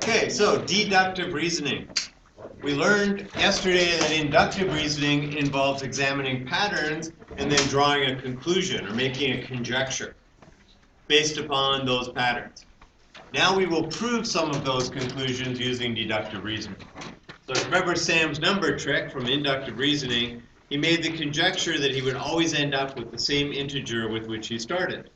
Okay, so deductive reasoning. We learned yesterday that inductive reasoning involves examining patterns and then drawing a conclusion or making a conjecture based upon those patterns. Now we will prove some of those conclusions using deductive reasoning. So remember Sam's number trick from inductive reasoning. He made the conjecture that he would always end up with the same integer with which he started.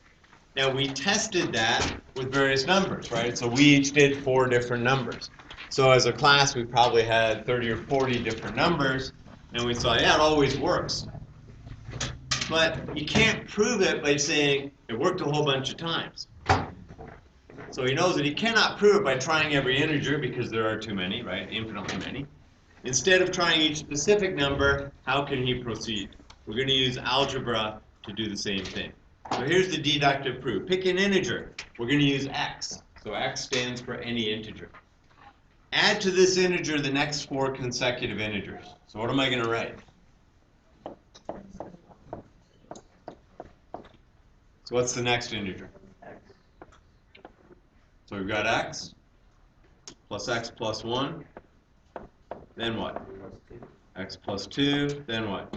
Now we tested that with various numbers, right? So we each did 4 different numbers. So as a class, we probably had 30 or 40 different numbers, and we saw, yeah, it always works. But you can't prove it by saying it worked a whole bunch of times. So he knows that he cannot prove it by trying every integer because there are too many, right? Infinitely many. Instead of trying each specific number, how can he proceed? We're going to use algebra to do the same thing. So here's the deductive proof. Pick an integer. We're going to use x. So x stands for any integer. Add to this integer the next 4 consecutive integers. So what am I going to write? So what's the next integer? So we've got x plus 1. Then what? X plus 2. Then what?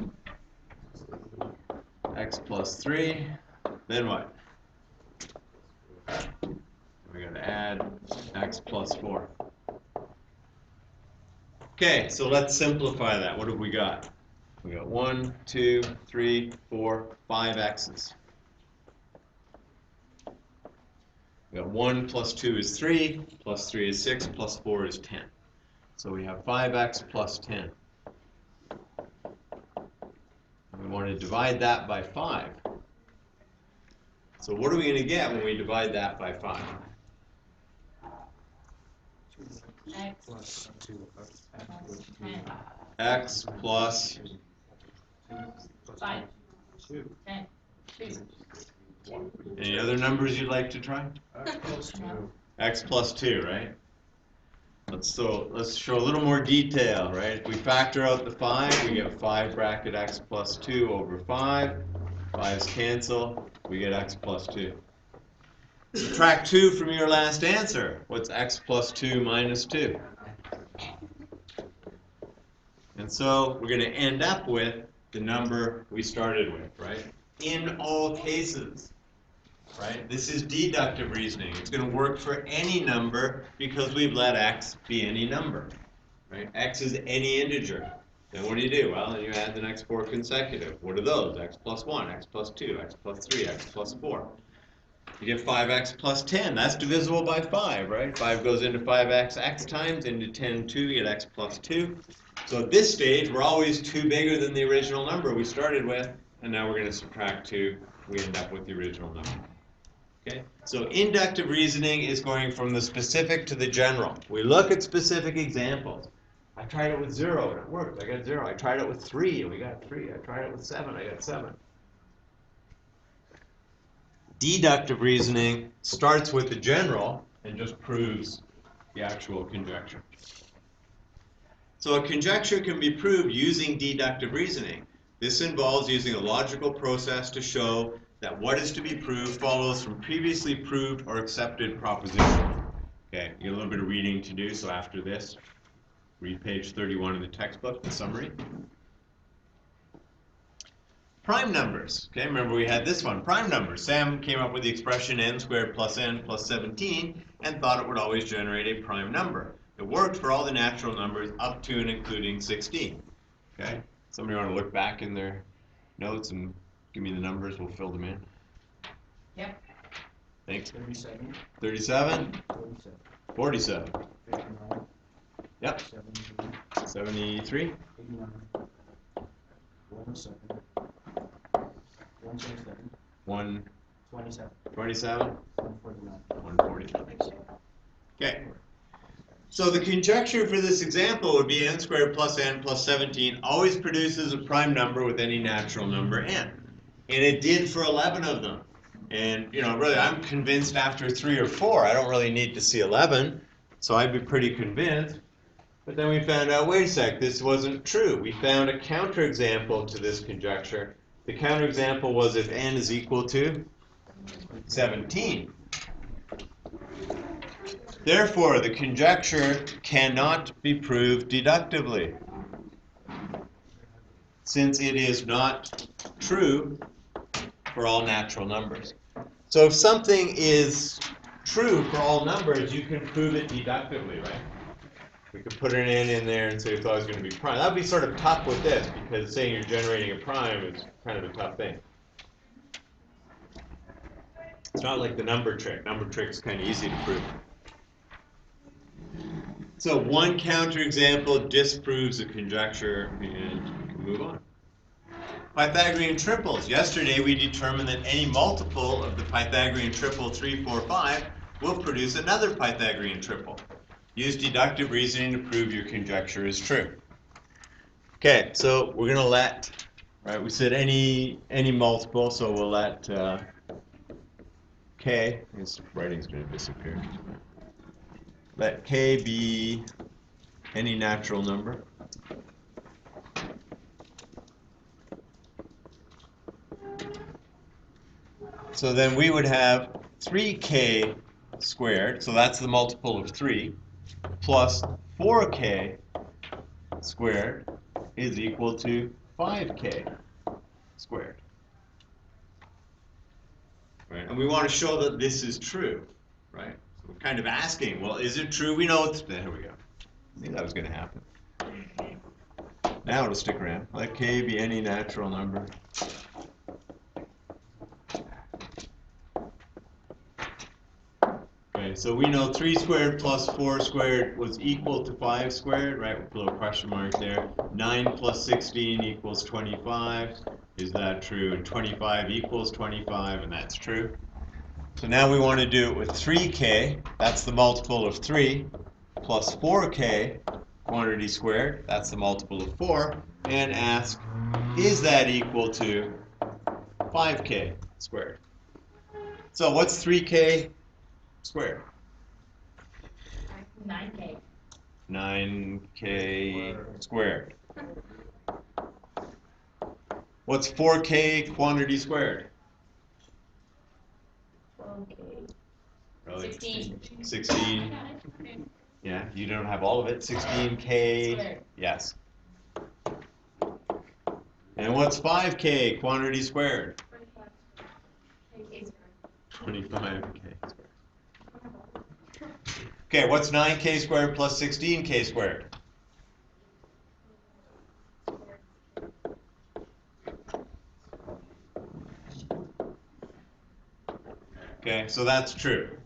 X plus 3. Then what? We're going to add x plus 4. Okay, so let's simplify that. What have we got? We got 1, 2, 3, 4, 5 x's. We got 1 plus 2 is 3, plus 3 is 6, plus 4 is 10. So we have 5x plus 10. We want to divide that by 5. So what are we going to get when we divide that by 5? X plus 10. X plus 5. 10. 2. Any other numbers you'd like to try? X plus 2, right? Let's show a little more detail, right? If we factor out the 5, we get 5 bracket x plus 2 over 5. 5's cancel. We get x plus 2. Subtract 2 from your last answer. What's x plus 2 minus 2? And so we're going to end up with the number we started with, right? In all cases, right? This is deductive reasoning. It's going to work for any number because we've let x be any number, right? X is any integer. Then what do? Well, you add the next 4 consecutive. What are those? X plus 1, x plus 2, x plus 3, x plus 4. You get 5x plus 10. That's divisible by 5, right? 5 goes into 5x x times, into 10, 2, you get x plus 2. So at this stage, we're always 2 bigger than the original number we started with, and now we're going to subtract 2. We end up with the original number. Okay? So inductive reasoning is going from the specific to the general. We look at specific examples. I tried it with 0, and it worked. I got 0. I tried it with 3, and we got 3. I tried it with 7. I got 7. Deductive reasoning starts with the general and just proves the actual conjecture. So a conjecture can be proved using deductive reasoning. This involves using a logical process to show that what is to be proved follows from previously proved or accepted propositions. Okay, you have a little bit of reading to do, so after this, read page 31 in the textbook, the summary. Prime numbers. Okay, remember we had this one, prime numbers. Sam came up with the expression n squared plus n plus 17 and thought it would always generate a prime number. It worked for all the natural numbers up to and including 16. Okay, somebody want to look back in their notes and give me the numbers, we'll fill them in. Yep. Thanks. 37. 37. 47. 47. 59. Yep. 73. 73. 89. 107. 127. 127. 27. 149. 149. Okay. So the conjecture for this example would be n squared plus n plus 17 always produces a prime number with any natural number n. And it did for 11 of them. And, really, I'm convinced after 3 or 4, I don't really need to see 11. So I'd be pretty convinced. But then we found out, wait a sec, this wasn't true. We found a counterexample to this conjecture. The counterexample was if n is equal to 17. Therefore, the conjecture cannot be proved deductively, since it is not true for all natural numbers. So if something is true for all numbers, you can prove it deductively, right? We could put an n in there and say it's always going to be prime. That would be sort of tough with this, because saying you're generating a prime is kind of a tough thing. It's not like the number trick. Number trick is kind of easy to prove. So one counterexample disproves a conjecture, and we can move on. Pythagorean triples. Yesterday we determined that any multiple of the Pythagorean triple 3, 4, 5 will produce another Pythagorean triple. Use deductive reasoning to prove your conjecture is true. Okay, so we're going to let, right, we said any multiple, so we'll let k, his writing's going to disappear. Let k be any natural number. So then we would have 3k squared, so that's the multiple of 3, plus 4k squared is equal to 5k squared. Right? And we want to show that this is true, right? So we're kind of asking, well, is it true? We know it's, there we go. I knew that was going to happen. Now it'll stick around. Let k be any natural number. Okay, so we know 3 squared plus 4 squared was equal to 5 squared, right? With a little question mark there. 9 plus 16 equals 25. Is that true? And 25 equals 25, and that's true. So now we want to do it with 3k, that's the multiple of 3, plus 4k quantity squared, that's the multiple of 4, and ask, is that equal to 5k squared? So what's 3k squared? 9K. 9k squared. What's 4k quantity squared? Okay. Really? 16. 16. Yeah, you don't have all of it. 16k. Squared. Yes. And what's 5k quantity squared? 25k squared. Okay, what's 9k squared plus 16k squared? Okay, so that's true,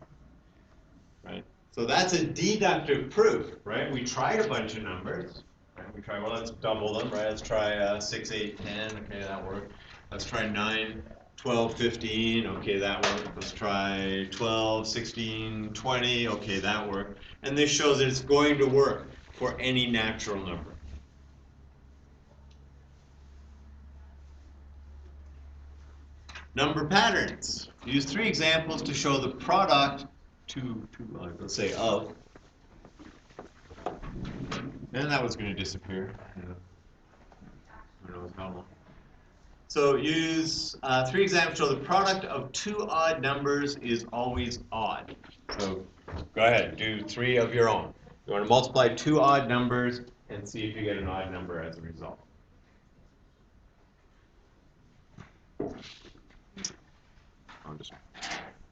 right? So that's a deductive proof, right? We tried a bunch of numbers, right? We tried, well, let's double them, right? Let's try 6, 8, 10, okay, that worked. Let's try 9, 12, 15, okay, that worked. Let's try 12, 16, 20, okay, that worked. And this shows that it's going to work for any natural number. Number patterns. Use 3 examples to show the product let's say of, and that was going to disappear. Who knows how long. So use 3 examples to show the product of 2 odd numbers is always odd. So go ahead, do 3 of your own. You want to multiply 2 odd numbers and see if you get an odd number as a result. I'll just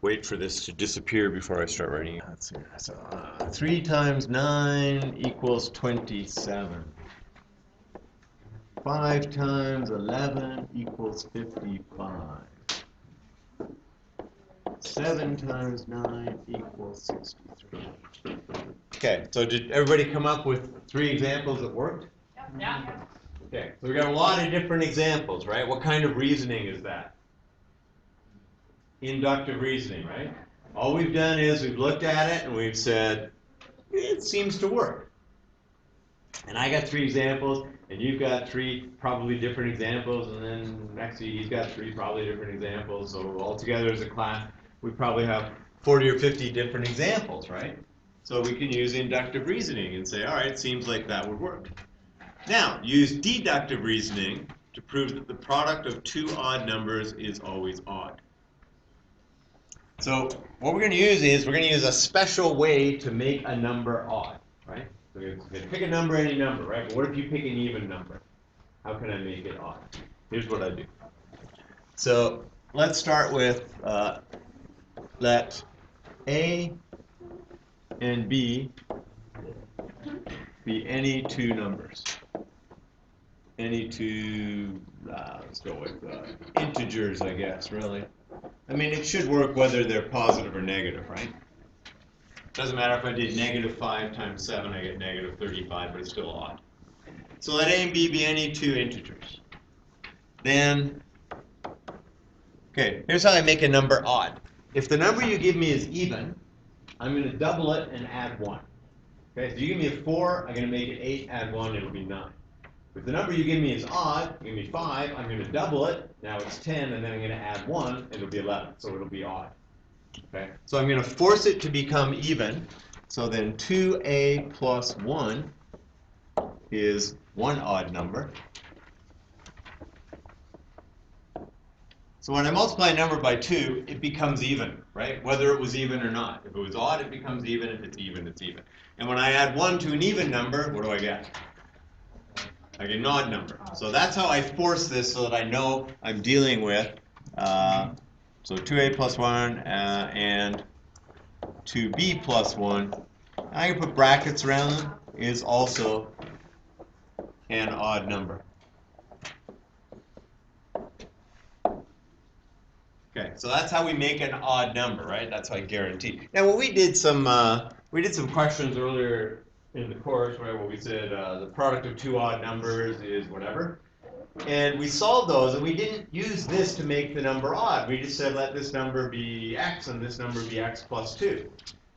wait for this to disappear before I start writing. Let's see. So 3 times 9 equals 27. 5 times 11 equals 55. 7 times 9 equals 63. Okay, so did everybody come up with 3 examples that worked? Yeah. Okay, so we got a lot of different examples, right? What kind of reasoning is that? Inductive reasoning, right? All we've done is we've looked at it and we've said, it seems to work. And I got 3 examples, and you've got 3 probably different examples, and then next to you, he's got 3 probably different examples. So altogether as a class, we probably have 40 or 50 different examples, right? So we can use inductive reasoning and say, all right, it seems like that would work. Now, use deductive reasoning to prove that the product of 2 odd numbers is always odd. So what we're going to use is we're going to use a special way to make a number odd, right? So we're going to pick a number, any number, right? But what if you pick an even number? How can I make it odd? Here's what I do. So let's start with let A and B be any two numbers. Any two, let's go with integers, I guess, really. I mean, it should work whether they're positive or negative, right? Doesn't matter if I did -5 times 7, I get -35, but it's still odd. So let A and B be any two integers. Then, okay, here's how I make a number odd. If the number you give me is even, I'm going to double it and add 1. Okay, so you give me a 4, I'm going to make it 8, add 1, it'll be 9. If the number you give me is odd, you give me 5, I'm going to double it, now it's 10, and then I'm going to add 1, it'll be 11, so it'll be odd. Okay, so I'm going to force it to become even, so then 2a plus 1 is one odd number. So when I multiply a number by 2, it becomes even, right? Whether it was even or not. If it was odd, it becomes even. If it's even, it's even. And when I add 1 to an even number, what do I get? I get an odd number. So that's how I force this so that I know I'm dealing with, so 2a plus 1 and 2b plus 1. I can put brackets around them, is also an odd number. Okay, so that's how we make an odd number, right? That's how I guarantee. Now, when we did some questions earlier in the course, right, where we said the product of two odd numbers is whatever, and we solved those, and we didn't use this to make the number odd. We just said let this number be x and this number be x plus 2.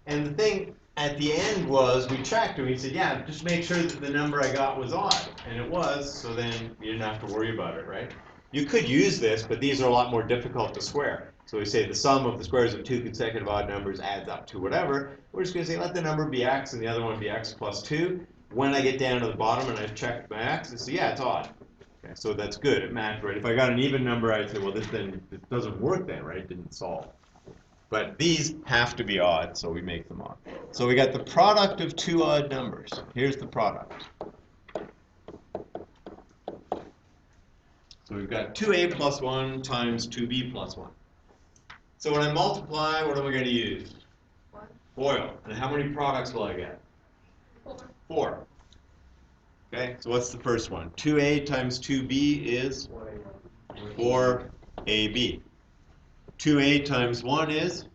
And the thing at the end was we checked and we said, yeah, just make sure that the number I got was odd, and it was. So then you didn't have to worry about it, right? You could use this, but these are a lot more difficult to square. So we say the sum of the squares of two consecutive odd numbers adds up to whatever. We're just going to say let the number be x and the other one be x plus 2. When I get down to the bottom and I've checked my x, I say, yeah, it's odd. Okay, so that's good. It matched, right? If I got an even number, I'd say, well, this doesn't work then, right? It didn't solve. But these have to be odd, so we make them odd. So we got the product of two odd numbers. Here's the product. So we've got 2a plus 1 times 2b plus 1. So when I multiply, what am I going to use? FOIL. And how many products will I get? 4. Okay, so what's the first one? 2a times 2b is 4ab. 2a times 1 is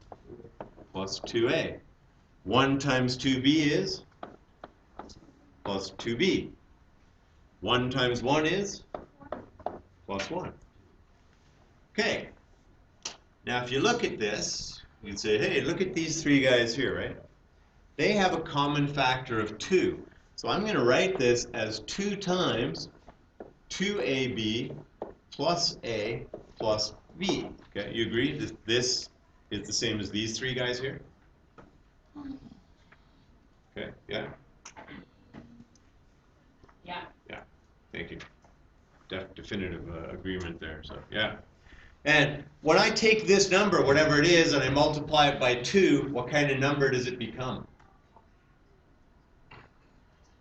plus 2a. 1 times 2b is plus 2b. 1 times 1 is plus 1. Okay. Now if you look at this, you'd say, hey, look at these three guys here, right? They have a common factor of 2. So I'm going to write this as 2 times 2ab plus a plus b. Okay, you agree that this is the same as these three guys here? Okay, yeah? Yeah. Yeah, thank you. Definitive agreement there, so yeah. And when I take this number, whatever it is, and I multiply it by 2, what kind of number does it become?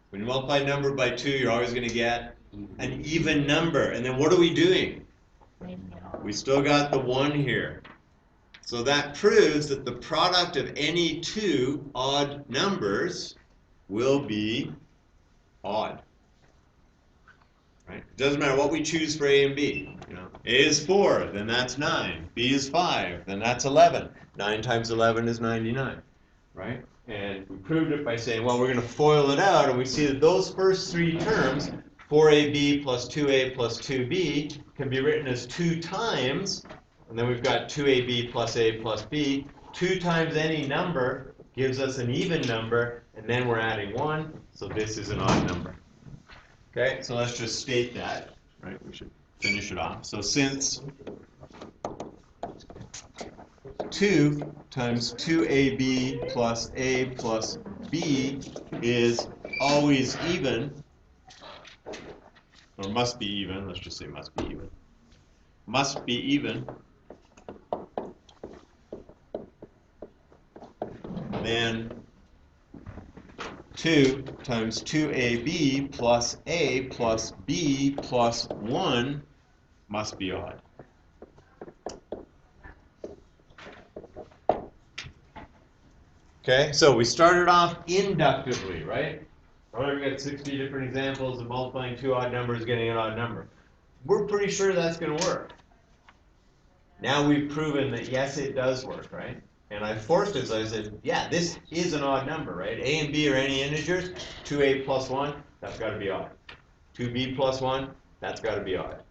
When you multiply a number by 2, you're always going to get an even number. And then what are we doing? We still got the 1 here. So that proves that the product of any two odd numbers will be odd. Right? It doesn't matter what we choose for A and B. You know, A is 4, then that's 9. B is 5, then that's 11. 9 times 11 is 99. Right? And we proved it by saying, well, we're going to FOIL it out, and we see that those first three terms, 4ab plus 2a plus 2b, can be written as 2 times, and then we've got 2ab plus a plus b. 2 times any number gives us an even number, and then we're adding 1, so this is an odd number. Okay, so let's just state that, right? We should finish it off. So since 2 times 2ab plus a plus b is always even, or must be even, let's just say must be even, then 2 times 2ab plus a plus b plus 1 must be odd. Okay, so we started off inductively, right? Well, we got 60 different examples of multiplying two odd numbers, getting an odd number. We're pretty sure that's going to work. Now we've proven that yes, it does work, right? And I forced it, so I said, yeah, this is an odd number, right? A and B are any integers. 2a plus 1, that's got to be odd. 2b plus 1, that's got to be odd.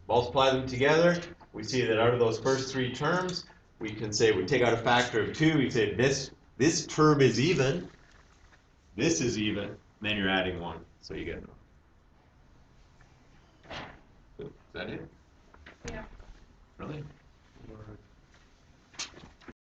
Multiply them together, we see that out of those first three terms, we can say, we take out a factor of 2, we say this term is even, this is even, then you're adding 1, so you get an odd. Is that it? Yeah. Really?